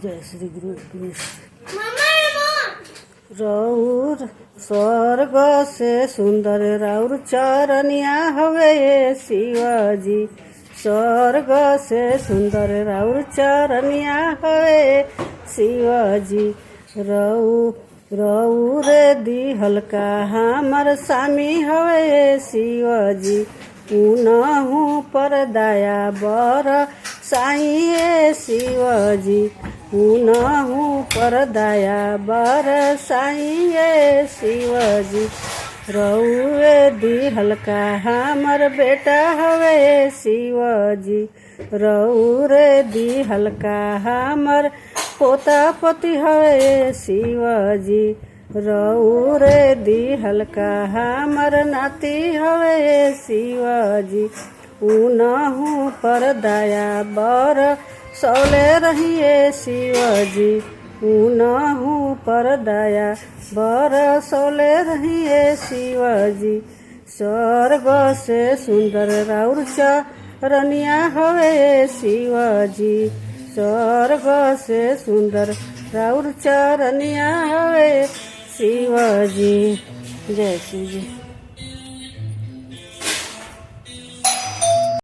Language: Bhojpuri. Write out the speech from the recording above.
जय श्री गुरु गणेश। रौर स्वर्ग से सुंदर राउर चरनिया हवे शिवाजी। स्वर्ग से सुंदर राउर चरनिया हवे शिवाजी। रौर दी हल्का हमर सामी हवे शिवाजी। उनहु पर दया बर साईं शिवाजी। उनहु पर दया बर साईं शिवाजी। रउए दी हल्का हमर बेटा हवे शिवाजी। रउरे दी हल्का हमर पोता पोती हवे शिवाजी। रउरे दी हल्का हमर नाती हवे शिवाजी। उनहु पर दया बर सौले रहिए शिवाजी। उनहु पर दया बर सौले रहिए शिवाजी। स्वर्ग से सुंदर राउर चरनिया हवे शिवाजी। स्वर्ग से सुंदर राउर चरनिया हवे शिवाजी। जय शिव जी।